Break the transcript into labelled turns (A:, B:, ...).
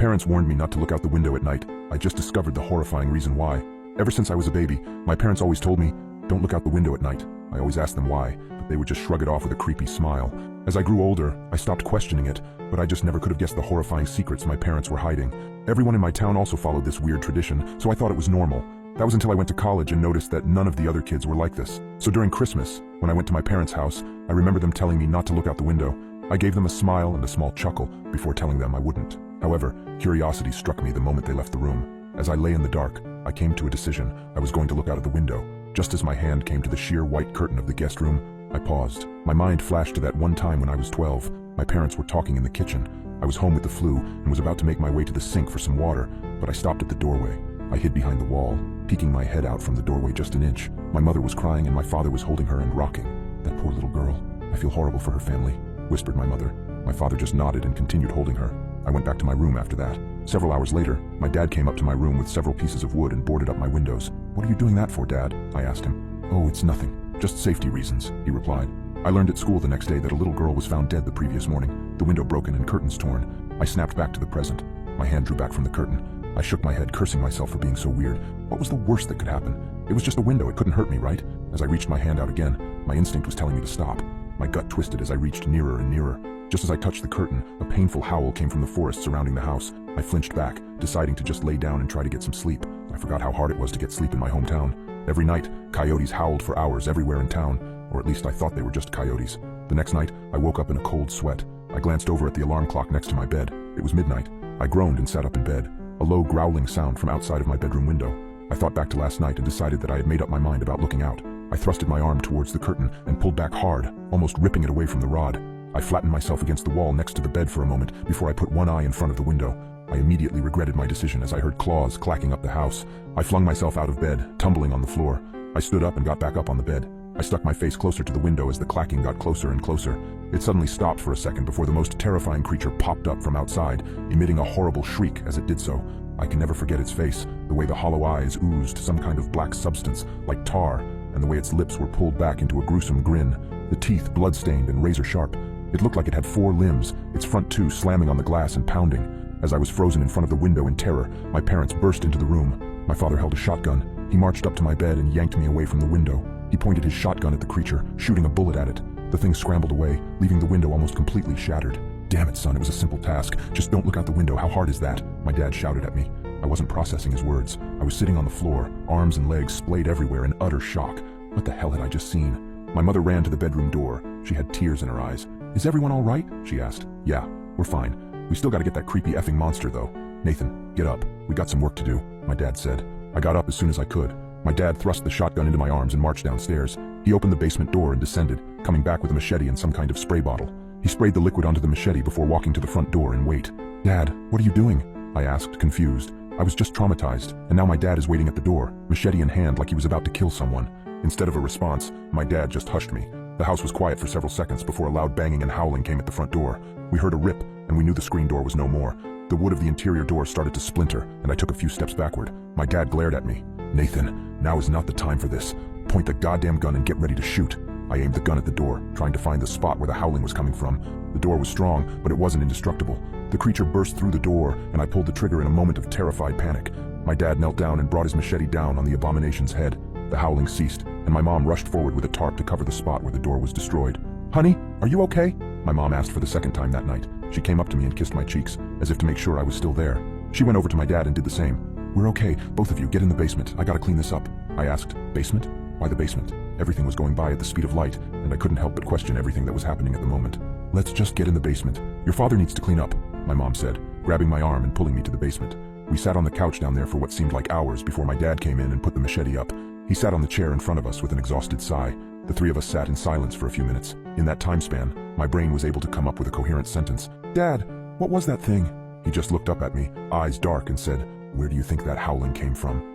A: parents warned me not to look out the window at night. I just discovered the horrifying reason why. Ever since I was a baby, my parents always told me, don't look out the window at night. I always asked them why, but they would just shrug it off with a creepy smile. As I grew older, I stopped questioning it, but I just never could have guessed the horrifying secrets my parents were hiding. Everyone in my town also followed this weird tradition, so I thought it was normal. That was until I went to college and noticed that none of the other kids were like this. So during Christmas, when I went to my parents' house, I remember them telling me not to look out the window. I gave them a smile and a small chuckle before telling them I wouldn't. However, curiosity struck me the moment they left the room. As I lay in the dark, I came to a decision. I was going to look out of the window. Just as my hand came to the sheer white curtain of the guest room, I paused. My mind flashed to that one time when I was 12. My parents were talking in the kitchen. I was home with the flu and was about to make my way to the sink for some water, but I stopped at the doorway. I hid behind the wall, peeking my head out from the doorway just an inch. My mother was crying and my father was holding her and rocking. That poor little girl. I feel horrible for her family, whispered my mother. My father just nodded and continued holding her. I went back to my room after that. Several hours later, my dad came up to my room with several pieces of wood and boarded up my windows. What are you doing that for, Dad? I asked him. Oh, it's nothing. Just safety reasons, he replied. I learned at school the next day that a little girl was found dead the previous morning, the window broken and curtains torn. I snapped back to the present. My hand drew back from the curtain. I shook my head, cursing myself for being so weird. What was the worst that could happen? It was just a window, it couldn't hurt me, right? As I reached my hand out again, my instinct was telling me to stop. My gut twisted as I reached nearer and nearer. Just as I touched the curtain, a painful howl came from the forest surrounding the house. I flinched back, deciding to just lay down and try to get some sleep. I forgot how hard it was to get sleep in my hometown. Every night, coyotes howled for hours everywhere in town, or at least I thought they were just coyotes. The next night, I woke up in a cold sweat. I glanced over at the alarm clock next to my bed. It was midnight. I groaned and sat up in bed. A low growling sound from outside of my bedroom window. I thought back to last night and decided that I had made up my mind about looking out. I thrusted my arm towards the curtain and pulled back hard, almost ripping it away from the rod. I flattened myself against the wall next to the bed for a moment before I put one eye in front of the window. I immediately regretted my decision as I heard claws clacking up the house. I flung myself out of bed, tumbling on the floor. I stood up and got back up on the bed. I stuck my face closer to the window as the clacking got closer and closer. It suddenly stopped for a second before the most terrifying creature popped up from outside, emitting a horrible shriek as it did so. I can never forget its face, the way the hollow eyes oozed some kind of black substance, like tar, and the way its lips were pulled back into a gruesome grin, the teeth blood-stained and razor-sharp. It looked like it had 4 limbs, its front 2 slamming on the glass and pounding. As I was frozen in front of the window in terror, my parents burst into the room. My father held a shotgun. He marched up to my bed and yanked me away from the window. He pointed his shotgun at the creature, shooting a bullet at it. The thing scrambled away, leaving the window almost completely shattered. Damn it, son, it was a simple task. Just don't look out the window. How hard is that? My dad shouted at me. I wasn't processing his words. I was sitting on the floor, arms and legs splayed everywhere in utter shock. What the hell had I just seen? My mother ran to the bedroom door. She had tears in her eyes. Is everyone all right? She asked. Yeah, we're fine. We still gotta get that creepy effing monster, though. Nathan, get up. We got some work to do, my dad said. I got up as soon as I could. My dad thrust the shotgun into my arms and marched downstairs. He opened the basement door and descended, coming back with a machete and some kind of spray bottle. He sprayed the liquid onto the machete before walking to the front door and wait. Dad, what are you doing? I asked, confused. I was just traumatized, and now my dad is waiting at the door, machete in hand like he was about to kill someone. Instead of a response, my dad just hushed me. The house was quiet for several seconds before a loud banging and howling came at the front door. We heard a rip, and we knew the screen door was no more. The wood of the interior door started to splinter, and I took a few steps backward. My dad glared at me. Nathan, now is not the time for this. Point the goddamn gun and get ready to shoot. I aimed the gun at the door, trying to find the spot where the howling was coming from. The door was strong, but it wasn't indestructible. The creature burst through the door, and I pulled the trigger in a moment of terrified panic. My dad knelt down and brought his machete down on the abomination's head. The howling ceased, and my mom rushed forward with a tarp to cover the spot where the door was destroyed. Honey, are you okay? My mom asked for the second time that night. She came up to me and kissed my cheeks, as if to make sure I was still there. She went over to my dad and did the same. We're okay, both of you, get in the basement. I gotta clean this up. I asked, basement? Why the basement? Everything was going by at the speed of light, and I couldn't help but question everything that was happening at the moment. Let's just get in the basement. Your father needs to clean up, my mom said, grabbing my arm and pulling me to the basement. We sat on the couch down there for what seemed like hours before my dad came in and put the machete up. He sat on the chair in front of us with an exhausted sigh. The three of us sat in silence for a few minutes. In that time span, my brain was able to come up with a coherent sentence. Dad, what was that thing? He just looked up at me, eyes dark, and said, Where do you think that howling came from?